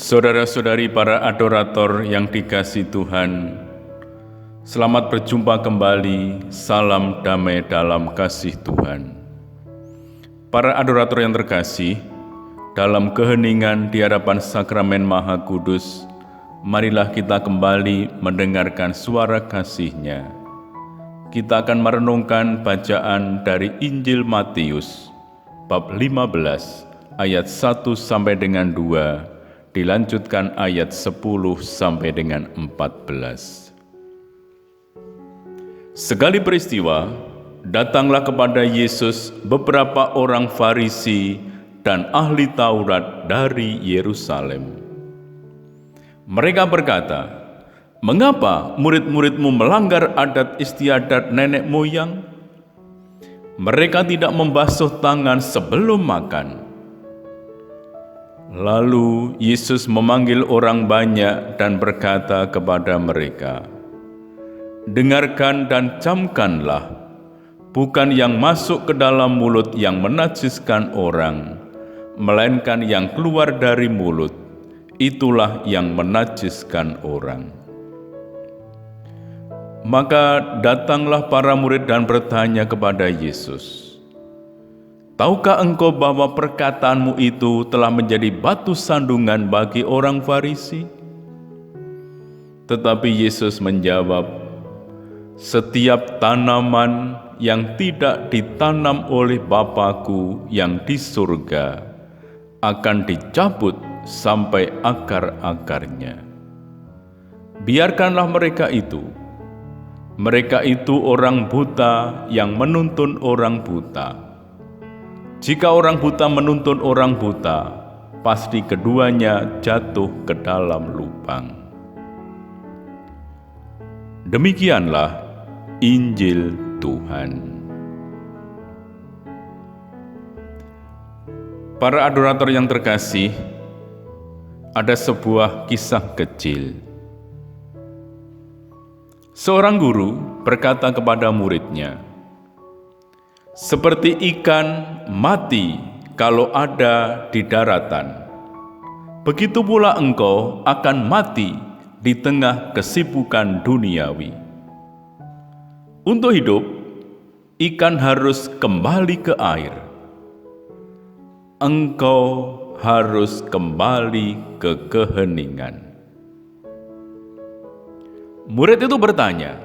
Saudara-saudari para adorator yang dikasihi Tuhan, selamat berjumpa kembali, salam damai dalam kasih Tuhan. Para adorator yang terkasih, dalam keheningan di hadapan sakramen Maha Kudus, marilah kita kembali mendengarkan suara kasih-Nya. Kita akan merenungkan bacaan dari Injil Matius, bab 15, ayat 1 sampai dengan 2, dilanjutkan ayat 10 sampai dengan 14. Sekali peristiwa, datanglah kepada Yesus beberapa orang Farisi dan ahli Taurat dari Yerusalem. Mereka berkata, "Mengapa murid-muridmu melanggar adat istiadat nenek moyang? Mereka tidak membasuh tangan sebelum makan." Lalu Yesus memanggil orang banyak dan berkata kepada mereka, "Dengarkan dan camkanlah, bukan yang masuk ke dalam mulut yang menajiskan orang, melainkan yang keluar dari mulut, itulah yang menajiskan orang." Maka datanglah para murid dan bertanya kepada Yesus, "Tahukah engkau bahwa perkataanmu itu telah menjadi batu sandungan bagi orang Farisi?" Tetapi Yesus menjawab, "Setiap tanaman yang tidak ditanam oleh Bapa-Ku yang di surga akan dicabut sampai akar-akarnya. Biarkanlah mereka itu. Mereka itu orang buta yang menuntun orang buta. Jika orang buta menuntun orang buta, pasti keduanya jatuh ke dalam lubang." Demikianlah Injil Tuhan. Para adorator yang terkasih, ada sebuah kisah kecil. Seorang guru berkata kepada muridnya, "Seperti ikan mati kalau ada di daratan, begitu pula engkau akan mati di tengah kesibukan duniawi." Untuk hidup, ikan harus kembali ke air. Engkau harus kembali ke keheningan. Murid itu bertanya,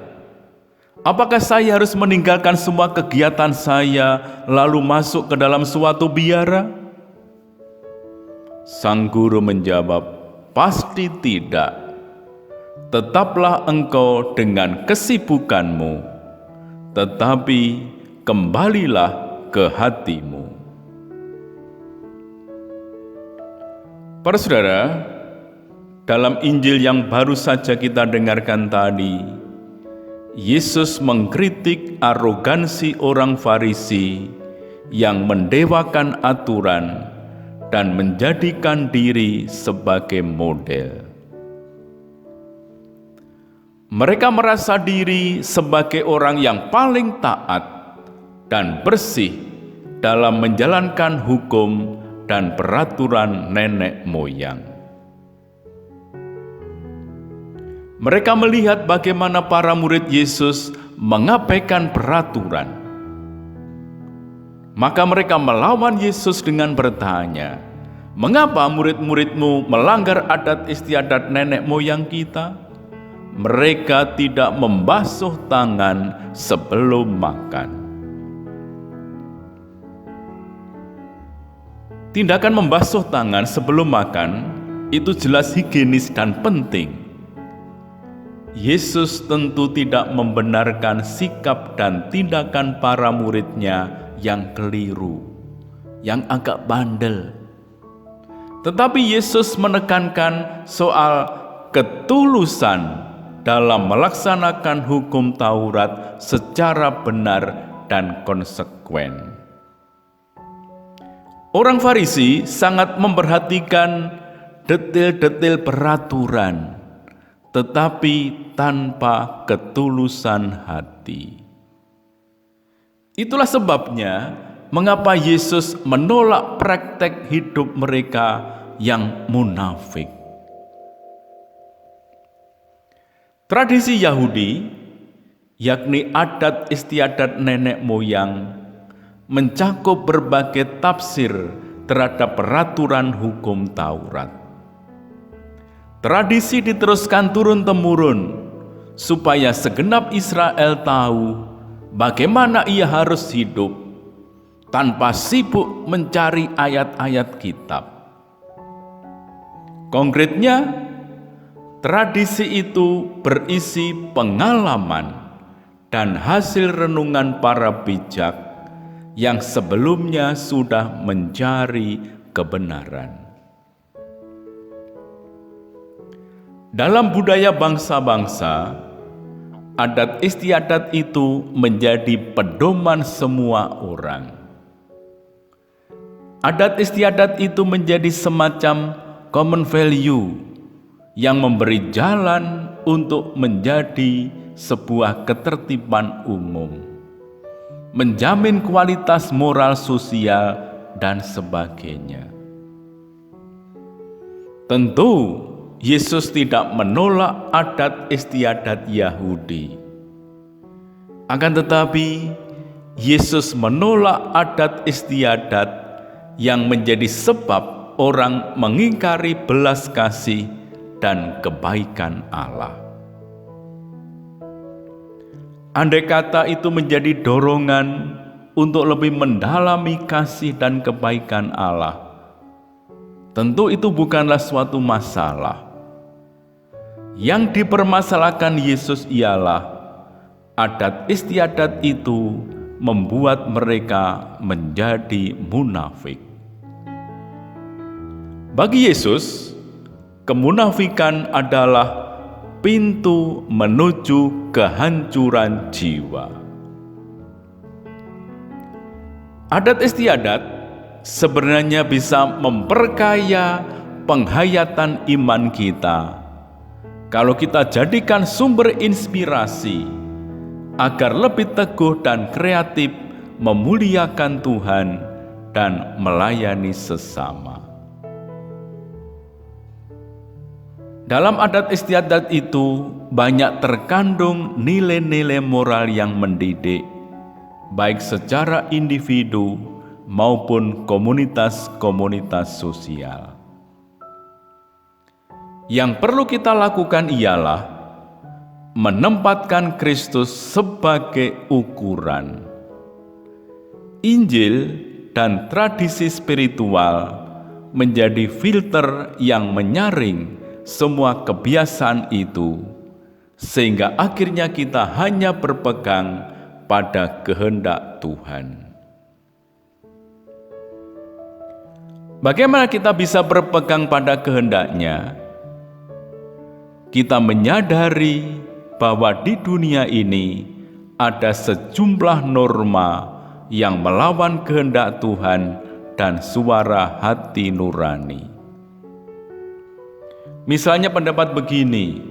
"Apakah saya harus meninggalkan semua kegiatan saya lalu masuk ke dalam suatu biara?" Sang guru menjawab, "Pasti tidak. Tetaplah engkau dengan kesibukanmu, tetapi kembalilah ke hatimu." Para saudara, dalam Injil yang baru saja kita dengarkan tadi, Yesus mengkritik arogansi orang Farisi yang mendewakan aturan dan menjadikan diri sebagai model. Mereka merasa diri sebagai orang yang paling taat dan bersih dalam menjalankan hukum dan peraturan nenek moyang. Mereka melihat bagaimana para murid Yesus mengabaikan peraturan. Maka mereka melawan Yesus dengan bertanya, "Mengapa murid-muridmu melanggar adat istiadat nenek moyang kita? Mereka tidak membasuh tangan sebelum makan." Tindakan membasuh tangan sebelum makan itu jelas higienis dan penting. Yesus tentu tidak membenarkan sikap dan tindakan para murid-Nya yang keliru, yang agak bandel. Tetapi Yesus menekankan soal ketulusan dalam melaksanakan hukum Taurat secara benar dan konsekuen. Orang Farisi sangat memperhatikan detail-detail peraturan, tetapi tanpa ketulusan hati. Itulah sebabnya mengapa Yesus menolak praktek hidup mereka yang munafik. Tradisi Yahudi, yakni adat istiadat nenek moyang, mencakup berbagai tafsir terhadap peraturan hukum Taurat. Tradisi diteruskan turun-temurun supaya segenap Israel tahu bagaimana ia harus hidup tanpa sibuk mencari ayat-ayat kitab. Konkretnya, tradisi itu berisi pengalaman dan hasil renungan para bijak yang sebelumnya sudah mencari kebenaran. Dalam budaya bangsa-bangsa, adat istiadat itu menjadi pedoman semua orang. Adat istiadat itu menjadi semacam common value yang memberi jalan untuk menjadi sebuah ketertiban umum, menjamin kualitas moral sosial, dan sebagainya. Tentu, Yesus tidak menolak adat istiadat Yahudi. Akan tetapi, Yesus menolak adat istiadat yang menjadi sebab orang mengingkari belas kasih dan kebaikan Allah. Andai kata itu menjadi dorongan untuk lebih mendalami kasih dan kebaikan Allah, tentu itu bukanlah suatu masalah. Yang dipermasalahkan Yesus ialah adat istiadat itu membuat mereka menjadi munafik. Bagi Yesus, kemunafikan adalah pintu menuju kehancuran jiwa. Adat istiadat sebenarnya bisa memperkaya penghayatan iman kita kalau kita jadikan sumber inspirasi agar lebih teguh dan kreatif memuliakan Tuhan dan melayani sesama. Dalam adat istiadat itu banyak terkandung nilai-nilai moral yang mendidik, baik secara individu maupun komunitas-komunitas sosial. Yang perlu kita lakukan ialah menempatkan Kristus sebagai ukuran. Injil dan tradisi spiritual menjadi filter yang menyaring semua kebiasaan itu, sehingga akhirnya kita hanya berpegang pada kehendak Tuhan. Bagaimana kita bisa berpegang pada kehendak-Nya? Kita menyadari bahwa di dunia ini ada sejumlah norma yang melawan kehendak Tuhan dan suara hati nurani. Misalnya pendapat begini,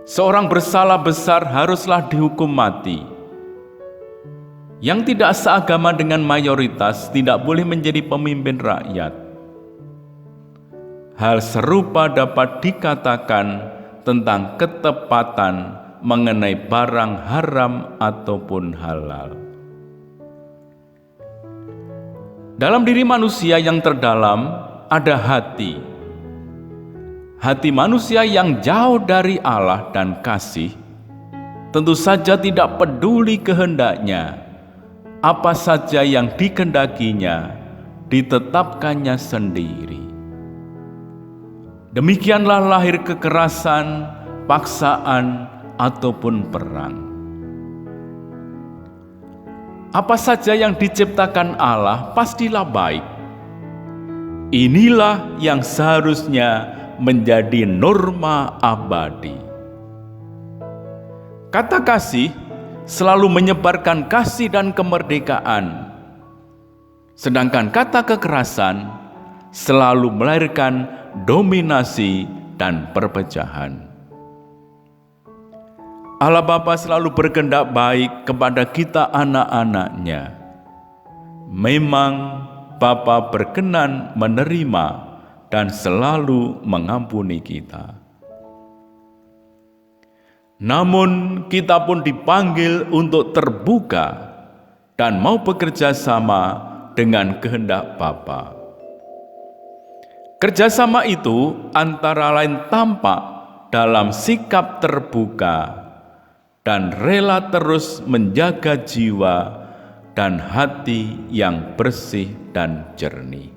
seorang bersalah besar haruslah dihukum mati. Yang tidak seagama dengan mayoritas tidak boleh menjadi pemimpin rakyat. Hal serupa dapat dikatakan tentang ketepatan mengenai barang haram ataupun halal. Dalam diri manusia yang terdalam ada hati. Hati manusia yang jauh dari Allah dan kasih tentu saja tidak peduli kehendaknya. Apa saja yang dikehendakinya ditetapkannya sendiri. Demikianlah lahir kekerasan, paksaan, ataupun perang. Apa saja yang diciptakan Allah pastilah baik. Inilah yang seharusnya menjadi norma abadi. Kata kasih selalu menyebarkan kasih dan kemerdekaan, sedangkan kata kekerasan selalu melahirkan dominasi dan perpecahan. Allah Bapa selalu berkehendak baik kepada kita anak-anak-Nya. Memang Bapa berkenan menerima dan selalu mengampuni kita. Namun kita pun dipanggil untuk terbuka dan mau bekerja sama dengan kehendak Bapa. Kerjasama itu antara lain tampak dalam sikap terbuka dan rela terus menjaga jiwa dan hati yang bersih dan jernih.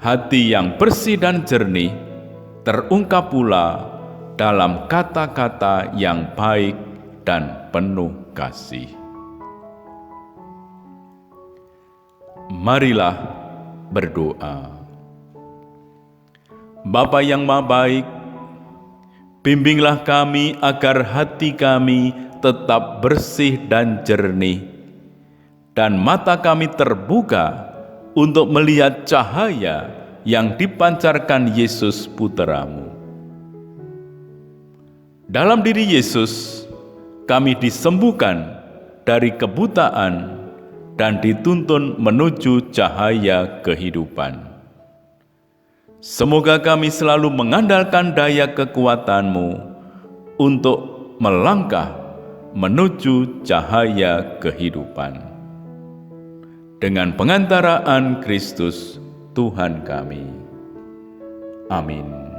Hati yang bersih dan jernih terungkap pula dalam kata-kata yang baik dan penuh kasih. Marilah berdoa. Bapa yang Maha Baik, bimbinglah kami agar hati kami tetap bersih dan jernih, dan mata kami terbuka untuk melihat cahaya yang dipancarkan Yesus Putra-Mu. Dalam diri Yesus, kami disembuhkan dari kebutaan dan dituntun menuju cahaya kehidupan. Semoga kami selalu mengandalkan daya kekuatan-Mu untuk melangkah menuju cahaya kehidupan. Dengan pengantaraan Kristus Tuhan kami. Amin.